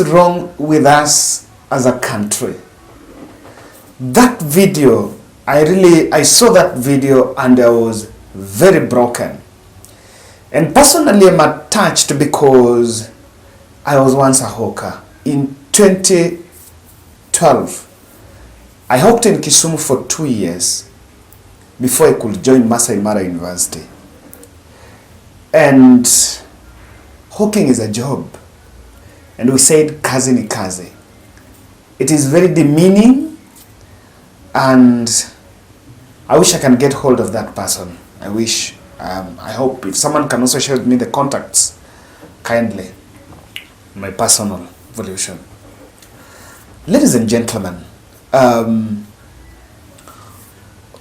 is wrong with us as a country? That video, I saw that video and I was very broken. And personally, I'm attached because I was once a hawker. In 2012, I hawked in Kisumu for 2 years before I could join Masai Mara University. And hawking is a job. And we said, kazi ni kazi. It is very demeaning, and I wish I can get hold of that person. I wish, I hope if someone can also share with me the contacts, kindly, my personal evolution. Ladies and gentlemen,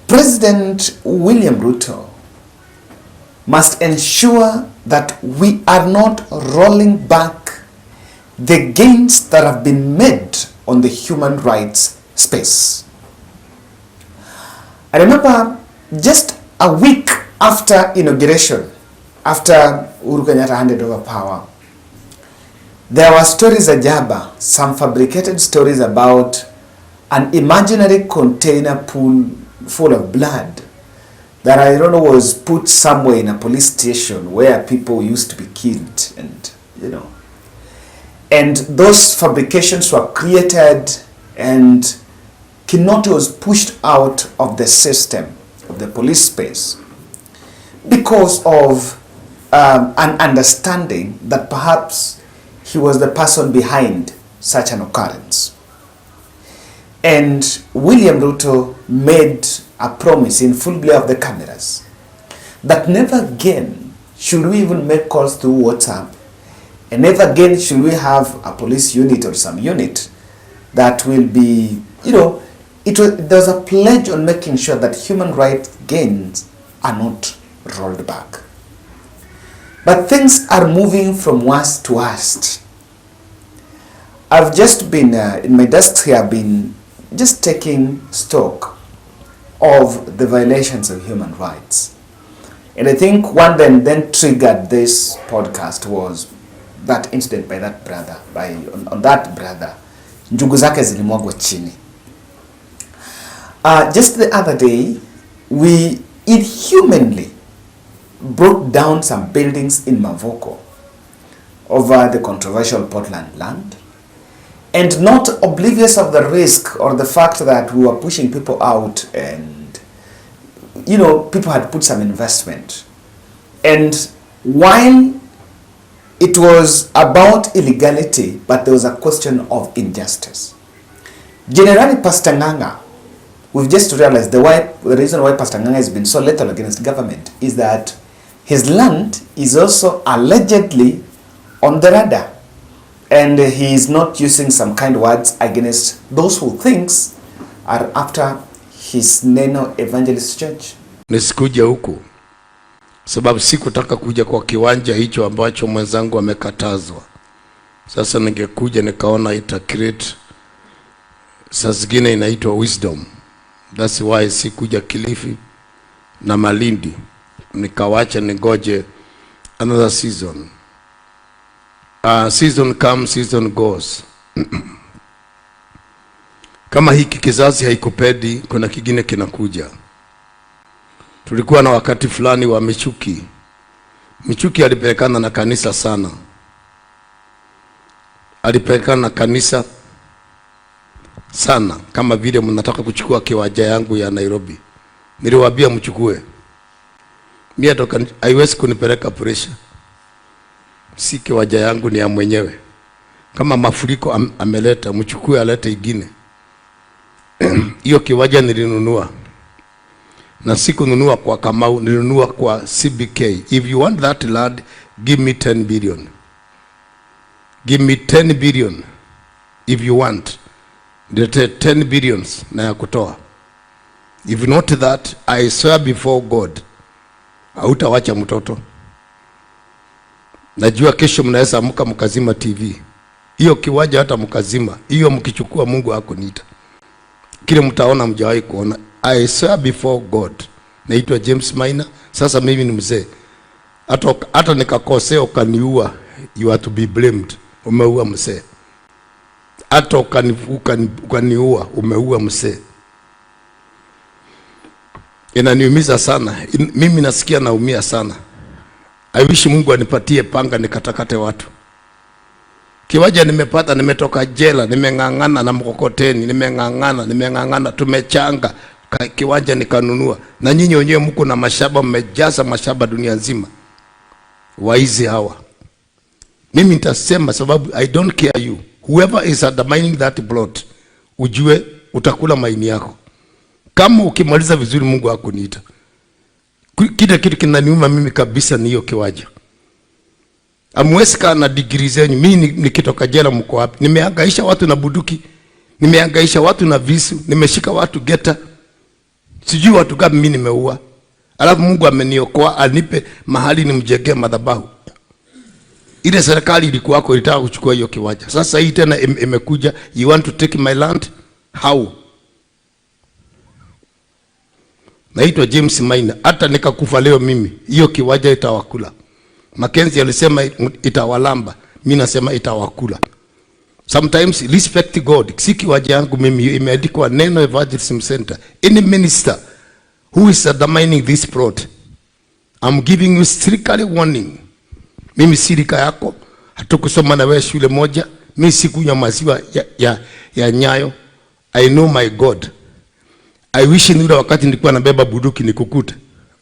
President William Ruto must ensure that we are not rolling back the gains that have been made on the human rights space. I remember just a week after inauguration, after Uhuru Kenyatta handed over power, there were stories ajaba, some fabricated stories about an imaginary container full of blood that I don't know was put somewhere in a police station where people used to be killed, and and those fabrications were created, and Kinoti was pushed out of the system, of the police space, because of an understanding that perhaps he was the person behind such an occurrence. And William Ruto made a promise in full glare of the cameras that never again should we even make calls through WhatsApp, and never again should we have a police unit or some unit that will be, there's a pledge on making sure that human rights gains are not rolled back. But things are moving from worst to worst. I've just been, in my desk here, I've been just taking stock of the violations of human rights. And I think one then triggered this podcast was that incident by that brother, on that brother. Njugu zake zilimwagwa chini. Just the other day, we inhumanly brought down some buildings in Mavoko over the controversial Portland land, and not oblivious of the risk or the fact that we were pushing people out, and people had put some investment. And while it was about illegality, but there was a question of injustice. Generally, Pastor Nganga, we've just realized the reason why Pastor Nganga has been so lethal against government is that his land is also allegedly on the radar, and he is not using some kind words against those who thinks are after his Neno Evangelist Church. Nisikuja huku sababu sikutaka kuja kwa kiwanja hicho ambacho mwenzangu amekatazwa. Sasa ningekuja nikaona ita create saa zingine inaitwa wisdom. That's why sikuja Kilifi na Malindi, nikawacha ningoje another season. Season comes, season goes. Kama hiki kizazi haikupedi, kuna kingine kinakuja. Tulikuwa na wakati fulani wa Michuki. Michuki alipelekana na kanisa sana. Alipelekana na kanisa sana, kama vile mnataka kuchukua kiwanja yangu ya Nairobi. Niliwaambia mchukue. Mimi haiwezi kunipeleka pressure. Si kiwanja yangu, ni ya mwenyewe. Kama mafuriko ameleta, mchukue alete ingine. Hiyo kiwanja nilinunua. Na sikununua kwa Kamau, nilinunua kwa CBK. If you want that land, give me 10 billion. Give me 10 billion. If you want, nilete 10 billions na ya kutoa. If not that, I swear before God, hautawacha mtoto. Najua kesho mnaweza amka mkazima TV. Hiyo kiwanja hata mkazima, hiyo mkichukua Mungu hakuniita. Kile mtaona mjawahi kuona. I swear before God. Naitwa James Maina. Sasa mimi ni mzee. Hata nikakosea ukaniua, you are to be blamed. Umeua mzee. hata ukaniua, umeua msee. Inaniumiza sana. Mimi nasikia naumia sana. I wish Mungu anipatie panga nikatakate watu. Kiwanja nimepata, nimetoka jela, nimeng'ang'ana na mkokoteni, nimeng'ang'ana, tumechanga kiwanja nikanunua. Na nyinyi wenyewe mko na mashamba, mmejaza mashamba dunia nzima. Waizi hawa. Mimi nitasema sababu I don't care you. Whoever is undermining that plot, ujue utakula maini yako. Kama ukimaliza vizuri Mungu hakuniita. Kile kitu kinaniuma mimi kabisa ni hiyo kiwanja. Amwezi kaa na degree zenyu. Mimi nikitoka jela mko wapi? Nimehangaisha watu na buduki. Nimehangaisha watu na visu. Nimeshika watu geta. Sijui watu gapi mimi nimeua. Alafu Mungu ameniokoa anipe mahali nimjengee madhabahu. Ile serikali ilikuwako ilitaka kuchukua hiyo kiwanja. Sasa hii tena imekuja, you want to take my land? How? Naitwa James Maina. Hata nikakufa leo mimi, hiyo kiwanja itawakula. Mackenzie alisema itawalamba, mimi nasema itawakula. Sometimes respect God. Si kiwanja yangu mimi, imeandikwa Neno Evangelism Center. Any minister who is undermining this plot, I'm giving you strictly warning. Mimi sirika yako, hatukusoma na wewe shule moja, mimi sikunywa maziwa ya Nyayo. I know my God. I wish ni ule wakati nilikuwa nabeba buduki nikukute.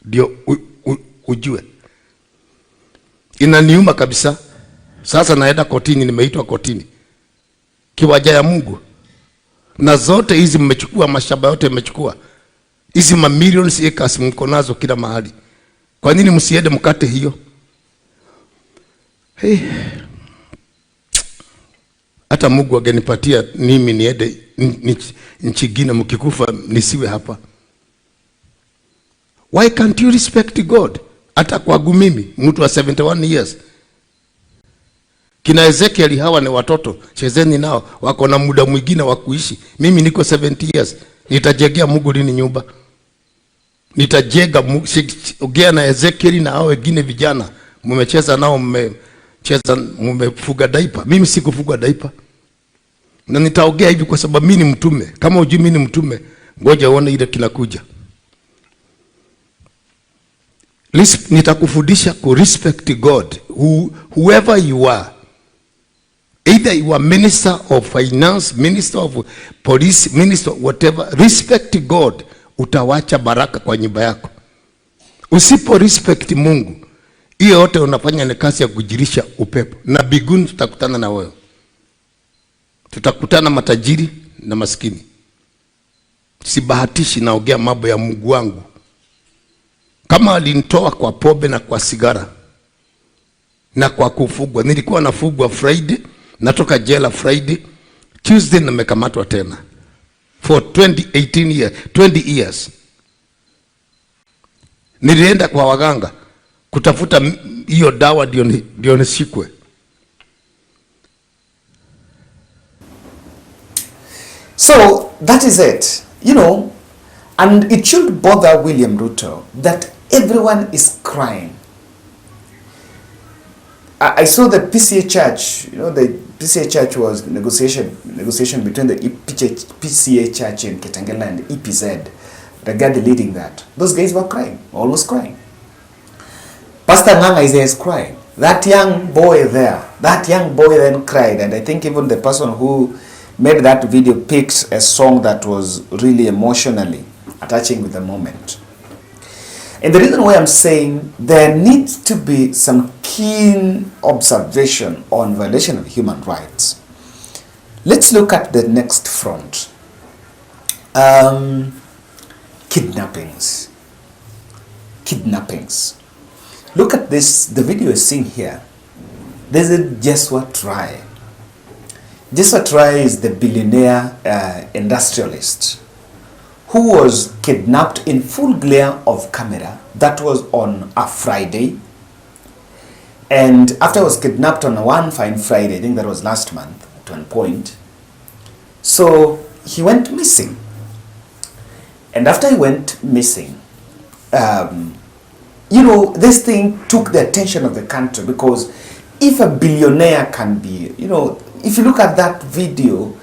Ndio ujue. Inaniuma kabisa. Sasa naenda kotini, nimeitwa kotini. Kiwanja ya Mungu. Na zote hizi mmechukua, mashamba yote mmechukua. Hizi millions acres mko nazo kila mahali. Kwa nini msiende mkate hiyo? Hey. Hata Mungu angenipatia mimi niende nchi nyingine, mkikufa nisiwe hapa. Why can't you respect God? Hata kwangu mimi mtu wa 71 years. Kina Ezekiel hawa ni watoto, chezeni nao, wako na muda mwingine wa kuishi. Mimi niko 70 years. Nitajengea Mungu lini nyumba? Nitajega ongea na Ezekiel na hao wengine vijana. Mmecheza nao, mmefuga daipa. Mimi sikufuga daipa. Na nitaongea hivi kwa sababu mimi ni mtume. Kama hujui mimi ni mtume, ngoja uone ile kinakuja. Nitakufundisha ku respect God. Whoever you are. Either you are minister of finance, minister of police, minister whatever, respect God. Utawacha baraka kwa nyumba yako. Usipo respect Mungu, hiyo yote unafanya ni kazi ya kujirisha upepo. Na biguni tutakutana na wewe. Tutakutana matajiri na maskini. Sibahatishi, naongea mambo ya Mungu wangu. Kama alinitoa kwa pombe na kwa sigara na kwa kufugwa. Nilikuwa nafugwa Friday, natoka jela Friday, Tuesday nimekamatwa tena. For 20 years. Nilienda kwa waganga kutafuta hiyo dawa ndio nisikwe. So that is it, you know, and it should bother William Ruto that everyone is crying. I saw the PCA church, you know, the PCA church was negotiation between the PCA church in Kitengela and EPZ, the guy leading that. Those guys were crying, always crying. Pastor Nganga is crying. That young boy there, that young boy then cried, and I think even the person who made that video picked a song that was really emotionally attaching with the moment. And the reason why I'm saying there needs to be some keen observation on violation of human rights. Let's look at the next front. Kidnappings. Kidnappings. Look at this, the video is seen here. There's a Jeswa Try. Jeswa Try is the billionaire industrialist who was kidnapped in full glare of camera. That was on a Friday. And after he was kidnapped on one fine Friday, I think that was last month at one point, so he went missing. And after he went missing, you know, this thing took the attention of the country, because if a billionaire can be, you know, if you look at that video,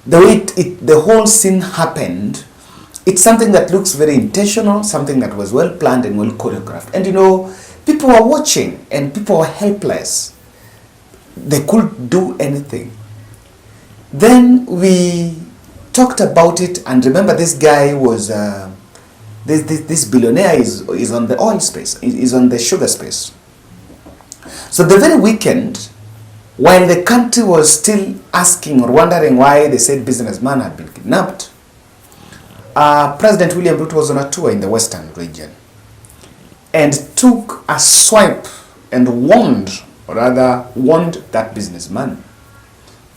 the way the whole scene happened, it's something that looks very intentional, something that was well planned and well choreographed. And you know, people were watching and people were helpless. They couldn't do anything. Then we talked about it, and remember, this guy was this billionaire is on the oil space, is on the sugar space. So the very weekend, while the country was still asking or wondering why the said businessman had been kidnapped, President William Ruto was on a tour in the western region and took a swipe and warned that businessman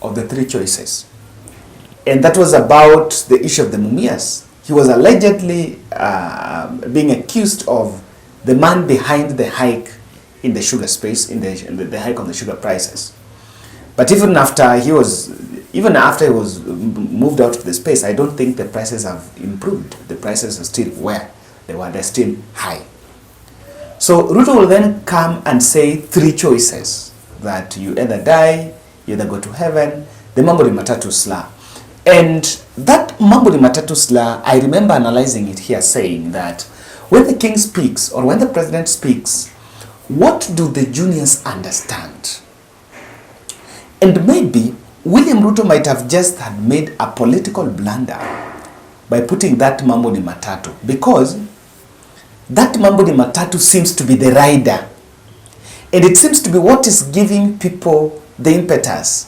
of the three choices. And that was about the issue of the Mumias. He was allegedly being accused of the man behind the hike in the sugar space, in the hike on the sugar prices. But even after he was moved out of the space, I don't think the prices have improved. The prices are still where they were. They're still high. So Ruto will then come and say three choices, that you either die, you either go to heaven, the Mambo Matatu slur. And that Mambo Matatu slur, I remember analyzing it here, saying that when the king speaks or when the president speaks, what do the juniors understand? And maybe William Ruto might have just had made a political blunder by putting that Mambo Matatu, because that Mambo Matatu seems to be the rider. And it seems to be what is giving people the impetus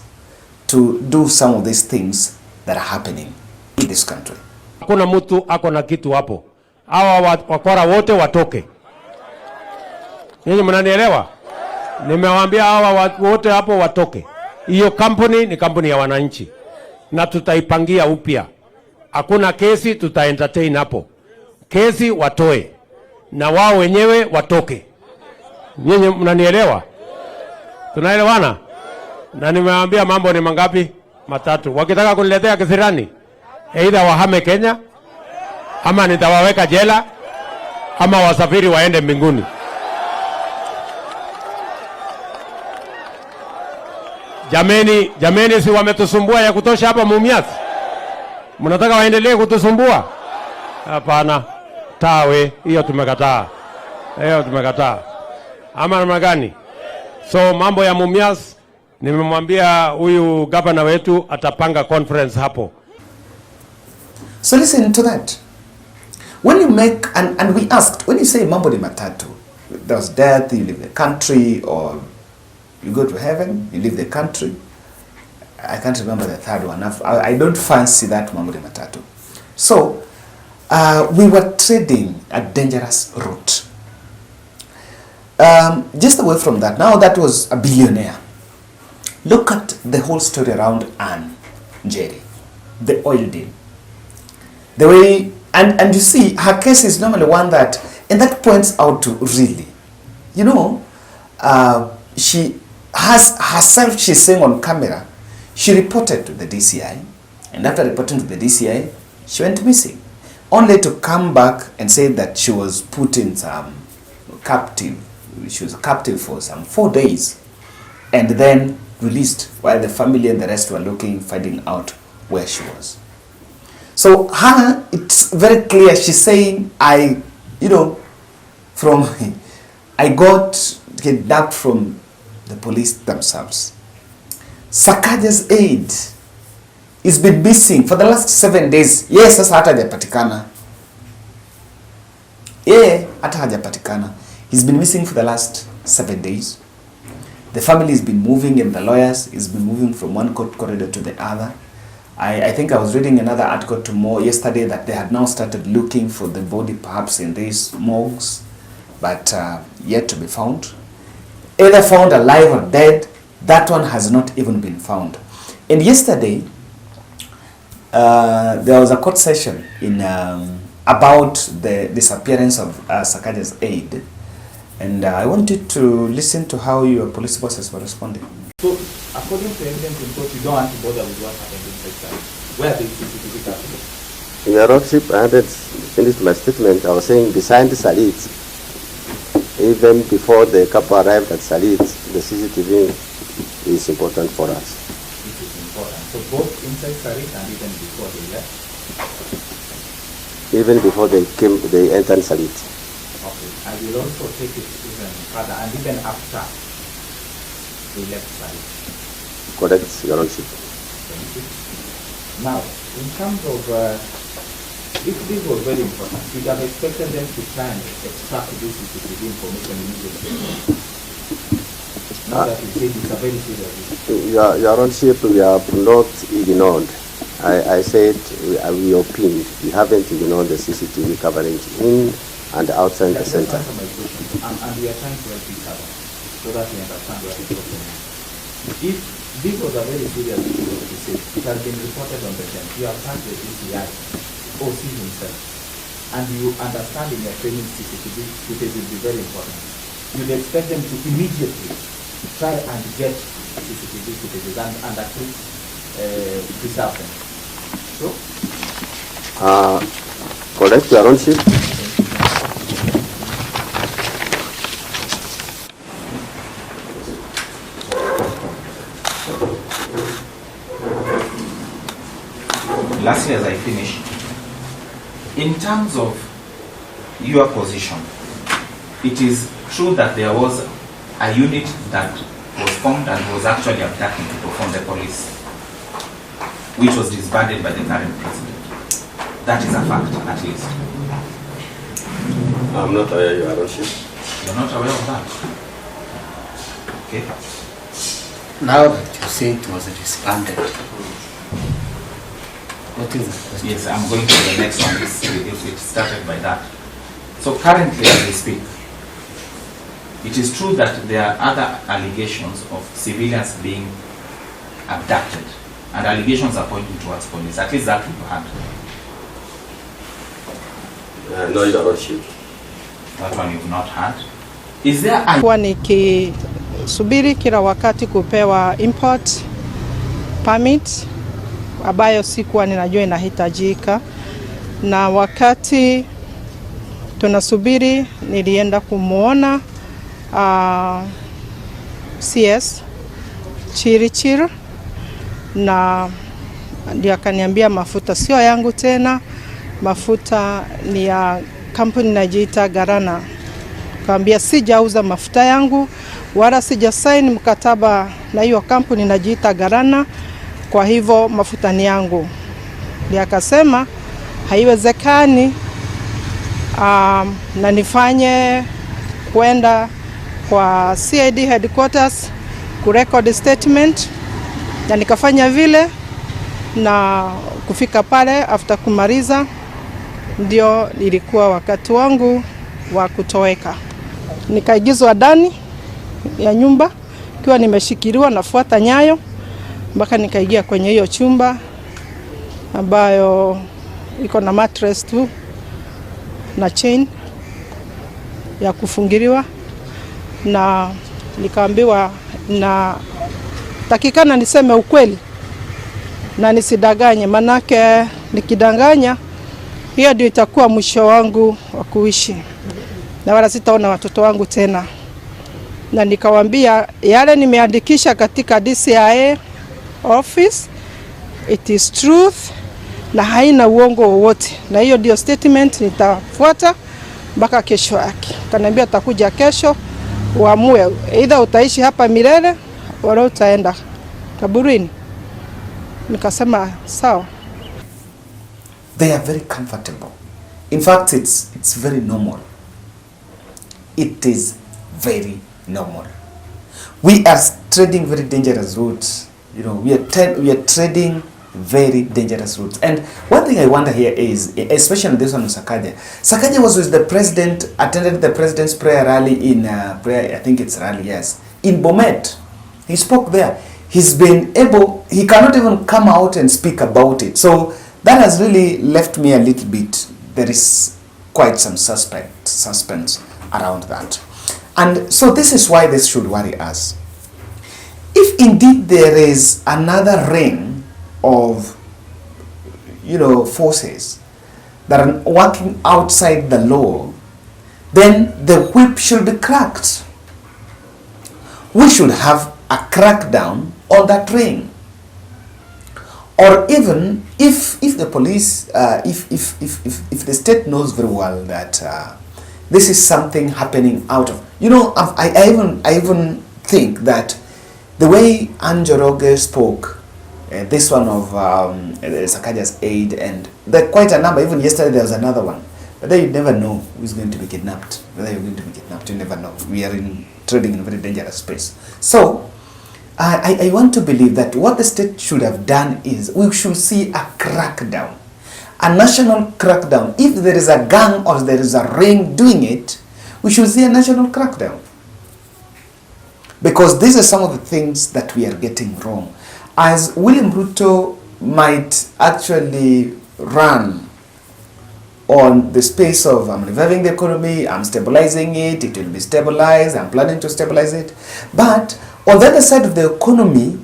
to do some of these things that are happening in this country. Hakuna mtu ako na kitu hapo. Hawa wakora wote watoke. Ninyi mnanielewa? Nimewaambia hawa wote hapo watoke. Hiyo kampuni ni kampuni ya wananchi. Na tutaipangia upya. Hakuna kesi, tuta-entertain hapo. Kesi watoe. Na wao wenyewe watoke. Ninyi mnanielewa? Tunaelewana? Na nimewaambia mambo ni mangapi? Matatu. Wakitaka kuniletea kisirani, either wahame Kenya, ama nitawaweka jela, ama wasafiri waende mbinguni. Jameni, si wametusumbua ya kutosha hapa Mumias? Mnataka waendelee kutusumbua? Hapana. Tawe, hiyo tumekataa. Ama namna gani? So mambo ya Mumias, nimemwambia huyu gavana wetu atapanga conference hapo. So listen to that. When you make, and we asked, when you say Mambo Matatu, there was death, you leave the country, or you go to heaven, you leave the country. I can't remember the third one. I don't fancy that Mambo Matatu. So we were treading a dangerous route. Just away from that, now that was a billionaire. Look at the whole story around Ann Njeri, the oil deal. The way, and you see, her case is normally one that, and that points out to really, you know, she has herself, she's saying on camera, she reported to the DCI, and after reporting to the DCI, she went missing, only to come back and say that she was put in some captive. She was captive for some 4 days, and then released while the family and the rest were looking, finding out where she was. So her, it's very clear, she's saying, I got kidnapped from the police themselves. Sakaja's aide has been missing for the last 7 days. Yes, sasa hata hajapatikana. Hata hajapatikana. He's been missing for the last 7 days. The family has been moving, and the lawyers has been moving from one court corridor to the other. I think I was reading another article yesterday that they had now started looking for the body, perhaps in these morgues, but yet to be found. Either found alive or dead, that one has not even been found. And yesterday, there was a court session in about the disappearance of Sakaja's aide. And I wanted to listen to how your police forces were responding. So, according to evidence in court, you don't want to bother with what happened inside time. Where are the CCTV cameras? Your Lordship, I had finished my statement. I was saying beside Salit, even before the couple arrived at Salit, the CCTV is important for us. both inside Sarit and even before they left? Even before they entered Sarit. Okay, I will also take it even further, and even after they left Sarit. Correct, Your Lordship. Thank you. Now, in terms of, this was very important. You'd have expected them to try and extract this CCTV information immediately. Now that you said it's a very serious issue. Your Lordship, we have not ignored. I said we opined. We haven't ignored the CCTV coverage in and outside the center. Answer my question, and we are trying to help each other so that we understand where the problem is. If this was a very serious issue, as you said, it has been reported on the 10th. You have heard the DCI, OC himself, and you understand in your training CCTV footage will be very important. You'd expect them to immediately try and get CCTV footages and at least preserve them. So? Correct, Your Lordship. Lastly, as I finish, in terms of your position, it is true that there was a unit that was formed and was actually attacking people from the police, which was disbanded by the current president. That is a fact, at least. I'm not aware, Your Lordship. You're not aware of that? Okay. Now that you say it was disbanded, what is the question? Yes, I'm going to the next one. It started by that. So currently, as we speak, it is true that there are other allegations of civilians being abducted, and allegations are pointing towards police. At least that we've had. No, Your Lordship. That one you've not had. Is there a... Kwa nikisubiri kila wakati kupewa import permit ambayo sikuwa ninajua inahitajika, na wakati tunasubiri nilienda kumuona CS Chirichir, na ndio akaniambia mafuta sio yangu tena, mafuta ni ya kampuni inajiita Garana. Kaambia sijauza mafuta yangu wala sija sign mkataba na hiyo kampuni inajiita Garana, kwa hivyo mafuta ni yangu. Ndio akasema haiwezekani na nifanye kwenda kwa CID headquarters kurecord statement, na nikafanya vile, na kufika pale after kumaliza ndio ilikuwa wakati wangu wa kutoweka. Nikaigizwa ndani ya nyumba kiwa nimeshikiliwa nafuata nyayo mpaka nikaingia kwenye hiyo chumba ambayo iko na mattress tu na chain ya kufungiliwa, na nikaambiwa na takikana niseme ukweli na nisidanganye, manake nikidanganya hiyo ndio itakuwa mwisho wangu wa kuishi na wala sitaona watoto wangu tena. Na nikawaambia yale nimeandikisha katika DCI office, it is truth na haina uongo wowote, na hiyo ndio statement nitafuata mpaka kesho yake. Kaniambia atakuja kesho uamue either utaishi hapa milele wala utaenda kaburini. Nikasema sawa. They are very comfortable. In fact, it's very normal. It is very normal. We are treading very dangerous routes. You know, we are treading very dangerous routes. And one thing I wonder here is, especially this one with Sakaja. Sakaja was with the president, attended the president's prayer rally in I think it's rally, yes, in Bomet. He spoke there. He's been able, he cannot even come out and speak about it. So that has really left me a little bit. There is quite some suspense around that. And so this is why this should worry us. If indeed there is another ring of, forces that are working outside the law, then the whip should be cracked. We should have a crackdown on that ring. Or even if the police, if the state knows very well that this is something happening out of, I even think that the way Anjoroge spoke, this one of Sakaja's aide, and there are quite a number. Even yesterday there was another one. But then you never know who's going to be kidnapped. Whether you're going to be kidnapped, you never know. We are trading in a very dangerous space. So I want to believe that what the state should have done is we should see a crackdown, a national crackdown. If there is a gang or there is a ring doing it, we should see a national crackdown. Because these are some of the things that we are getting wrong. As William Ruto might actually run on the space of I'm reviving the economy, I'm stabilizing it, it will be stabilized, I'm planning to stabilize it. But on the other side of the economy,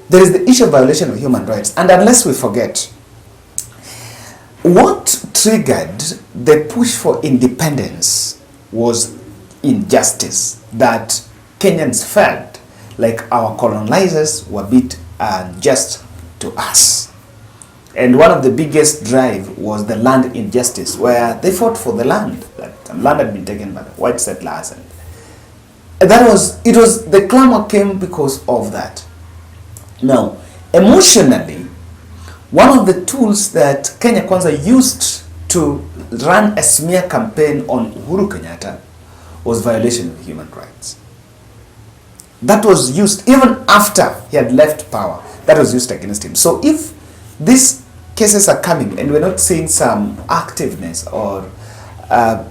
there is the issue of violation of human rights. And unless we forget, what triggered the push for independence was injustice, that Kenyans felt like our colonizers were a bit unjust to us. And one of the biggest drive was the land injustice, where they fought for the land. That land had been taken by the white settlers. And the clamor came because of that. Now, emotionally, one of the tools that Kenya Kwanza used to run a smear campaign on Uhuru Kenyatta was violation of human rights. That was used even after he had left power. That was used against him. So if these cases are coming and we're not seeing some activeness or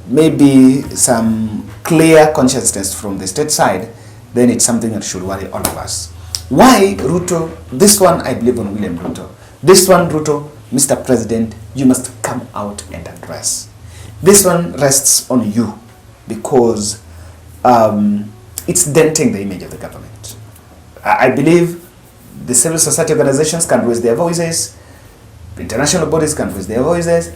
maybe some clear consciousness from the state side, then it's something that should worry all of us. Why Ruto? This one I believe on William Ruto. This one, Ruto, Mr. President, you must come out and address. This one rests on you because it's denting the image of the government. I believe the civil society organizations can raise their voices, international bodies can raise their voices,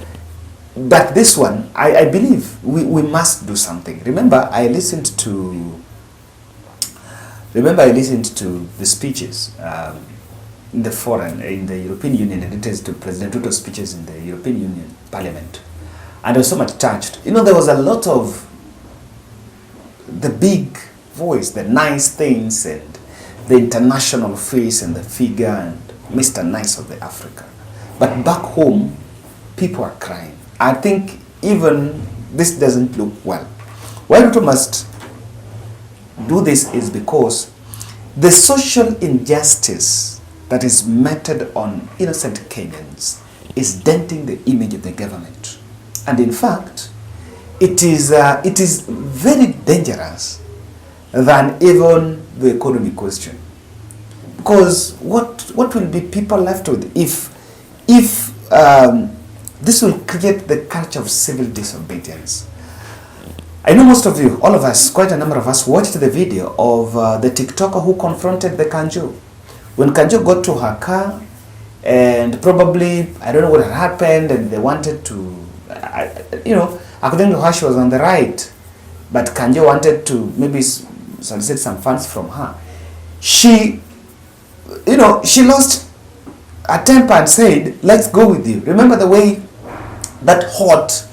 but this one, I believe we must do something. Remember, I listened to the speeches in the foreign, in the European Union, and it is to President Ruto's speeches in the European Union Parliament, and I was so much touched. There was a lot of the big voice, the nice things, and the international face and the figure and Mr. Nice of the Africa. But back home, people are crying. I think even this doesn't look well. Why Ruto must do this is because the social injustice that is meted on innocent Kenyans is denting the image of the government. And in fact, it is very dangerous than even the economy question. Because what will be people left with if this will create the culture of civil disobedience? I know most of you, all of us, quite a number of us, watched the video of the TikToker who confronted the Kanjo. When Kanjo got to her car, and probably, I don't know what had happened, and they wanted to, according to her, she was on the right, but Kanjo wanted to maybe solicit some funds from her. She lost her temper and said, let's go with you. Remember the way that hot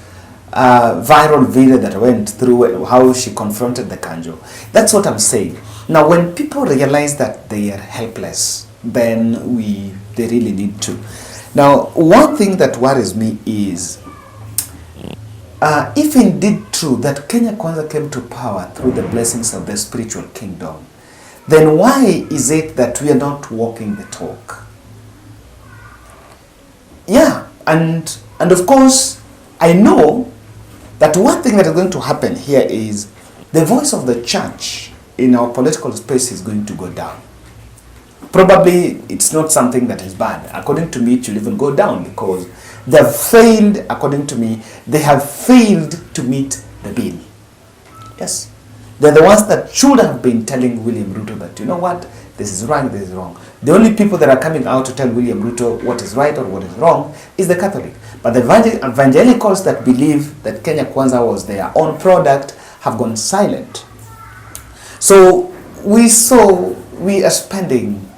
viral video that went through, how she confronted the Kanjo. That's what I'm saying. Now, when people realize that they are helpless, then they really need to. Now, one thing that worries me is, if indeed true that Kenya Kwanza came to power through the blessings of the spiritual kingdom, then why is it that we are not walking the talk? Yeah, and of course, I know that one thing that is going to happen here is the voice of the church in our political space is going to go down. Probably it's not something that is bad. According to me, it should even go down because they have failed, according to me, they have failed to meet the bill. Yes. They're the ones that should have been telling William Ruto that, you know what, this is right, this is wrong. The only people that are coming out to tell William Ruto what is right or what is wrong is the Catholic. But the evangelicals that believe that Kenya Kwanza was their own product have gone silent. So we are spending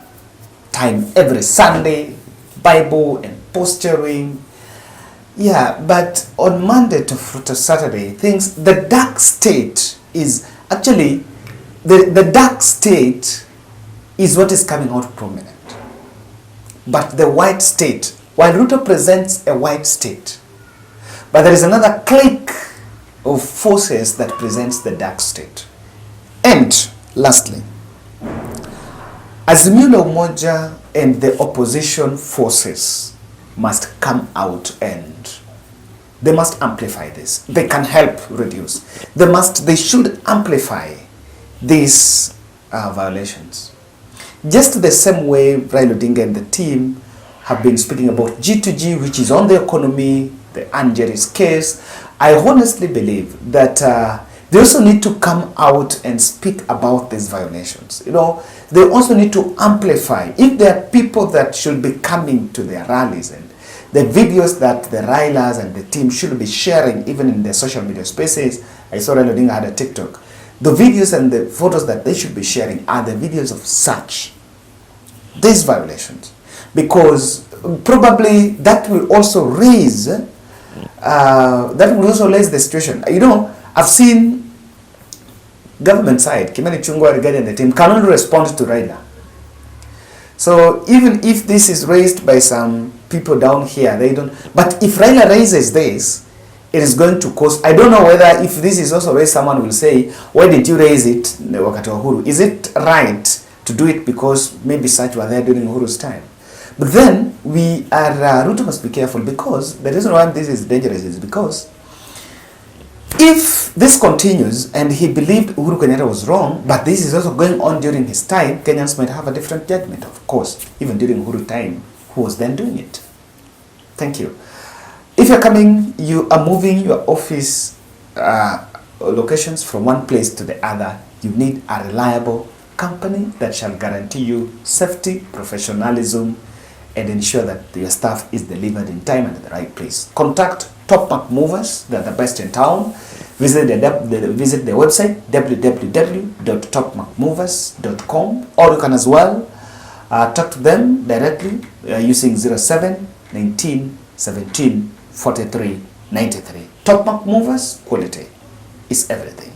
time every Sunday Bible and posturing. Yeah, but on Monday to Saturday, the dark state is actually, the dark state is what is coming out prominent. But the white state, while Ruto presents a white state, but there is another clique of forces that presents the dark state. And lastly, Azimio la Umoja and the opposition forces must come out and they must amplify this. They can help reduce. They should amplify these violations. Just the same way Raila Odinga and the team have been speaking about G2G, which is on the economy, the Angeris case. I honestly believe that they also need to come out and speak about these violations. You know, they also need to amplify. If there are people that should be coming to their rallies and the videos that the Railas and the team should be sharing, even in their social media spaces. I saw Raila Odinga had a TikTok. The videos and the photos that they should be sharing are the videos of these violations, because probably that will also raise the situation. You know, I've seen government side, Kimani Chungwa regarding the team can only respond to Raila. So even if this is raised by some people down here, they don't. But if Raila raises this, it is going to cause. I don't know whether if this is also raised, someone will say, "Why did you raise it, wakati wa Uhuru? Is it right to do it because maybe such were there during Uhuru's time?" But then we are Ruto must be careful, because the reason why this is dangerous is because if this continues and he believed Uhuru Kenyatta was wrong, but this is also going on during his time, Kenyans might have a different judgment, of course, even during Uhuru time, who was then doing it. Thank you. If you're coming, you are moving your office locations from one place to the other, you need a reliable company that shall guarantee you safety, professionalism, and ensure that your stuff is delivered in time and at the right place. Contact Top Mark Movers, they're the best in town. Visit the website www.topmarkmovers.com, or you can as well talk to them directly using 07 19 17 43 93. Top Mark Movers, quality is everything.